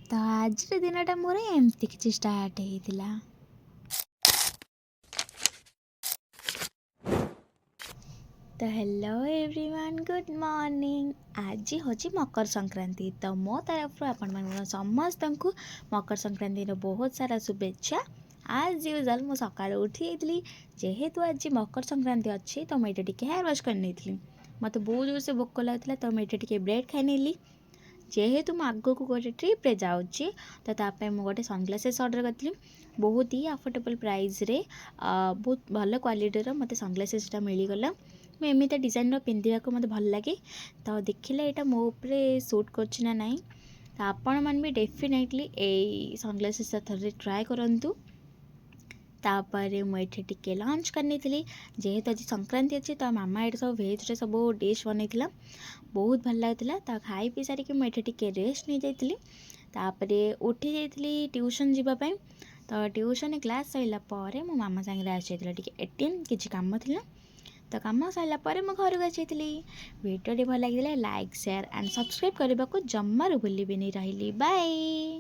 ତ ଆଜିର ଦିନଟା ମୋର ଏମିତି କିଛି ଷ୍ଟାର୍ଟ ହେଇଥିଲା। ତ ହ୍ୟାଲୋ ଏଭ୍ରିୱାନ୍, ଗୁଡ୍ ମର୍ଣ୍ଣିଂ। ଆଜି ହେଉଛି ମକର ସଂକ୍ରାନ୍ତି। ତ ମୋ ତରଫରୁ ଆପଣମାନଙ୍କ ସମସ୍ତଙ୍କୁ ମକର ସଂକ୍ରାନ୍ତିର ବହୁତ ସାରା ଶୁଭେଚ୍ଛା। ଆଜ୍ ୟୁଜୁଆଲ୍ ମୁଁ ସକାଳୁ ଉଠି ଯାଇଥିଲି। ଯେହେତୁ ଆଜି ମକର ସଂକ୍ରାନ୍ତି ଅଛି ତ ମୁଁ ଏଇଟା ଟିକେ ହେୟାର ୱାଶ୍ କରିନେଇଥିଲି। ମୋତେ ବହୁତ ଜୋରସେ ଭୋକ ଲାଗୁଥିଲା ତ ମୁଁ ଏଇଟା ଟିକେ ବ୍ରେଡ଼୍ ଖାଇନେଲି। ଯେହେତୁ ମୁଁ ଆଗକୁ ଗୋଟେ ଟ୍ରିପ୍ରେ ଯାଉଛି ତ ତା ପାଇଁ ମୁଁ ଗୋଟେ ସନ୍ଗ୍ଲାସେସ୍ ଅର୍ଡ଼ର୍ କରିଥିଲି। ବହୁତ ହି ଆଫୋର୍ଡେବଲ୍ ପ୍ରାଇସ୍ରେ ବହୁତ ଭଲ କ୍ୱାଲିଟିର ମୋତେ ସନ୍ଗ୍ଲାସେସ୍ଟା ମିଳିଗଲା। ମୁଁ ଏମିତି ଡିଜାଇନ୍ର ପିନ୍ଧିବାକୁ ମୋତେ ଭଲ ଲାଗେ। ତ ଦେଖିଲେ ଏଇଟା ମୋ ଉପରେ ସୁଟ୍ କରୁଛି ନା ନାହିଁ। ତ ଆପଣମାନେ ବି ଡେଫିନେଟଲି ଏଇ ସନ୍ଗ୍ଲାସେସ୍ଟା ଥରେ ଟ୍ରାଏ କରନ୍ତୁ। ତାପରେ ମୁଁ ଏଠି ଟିକେ ଲଞ୍ଚ୍ କରିନେଇଥିଲି। ଯେହେତୁ ଆଜି ସଂକ୍ରାନ୍ତି ଅଛି ତ ମାମା ଏଠି ସବୁ ଭେଜ୍ରେ ସବୁ ଡିଶ୍ ବନେଇଥିଲା, ବହୁତ ଭଲ ଲାଗୁଥିଲା। ତ ଖାଇ ପିଇ ସାରିକି ମୁଁ ଏଠି ଟିକେ ରେଷ୍ଟ ନେଇଯାଇଥିଲି। ତାପରେ ଉଠି ଯାଇଥିଲି ଟ୍ୟୁସନ୍ ଯିବା ପାଇଁ। ତ ଟ୍ୟୁସନ୍ କ୍ଲାସ୍ ସରିଲା ପରେ ମୋ ମାମା ସାଙ୍ଗରେ ଆସିଯାଇଥିଲା ଟିକେ ଏଟିଏମ୍, କିଛି କାମ ଥିଲା। ତ କାମ ସରିଲା ପରେ ମୁଁ ଘରକୁ ଆସିଯାଇଥିଲି। ଭିଡ଼ିଓଟି ଭଲ ଲାଗିଥିଲେ ଲାଇକ୍, ସେୟାର ଆଣ୍ଡ ସବସ୍କ୍ରାଇବ୍ କରିବାକୁ ଜମାରୁ ଭୁଲିବେନି। ରହିଲି, ବାଏ।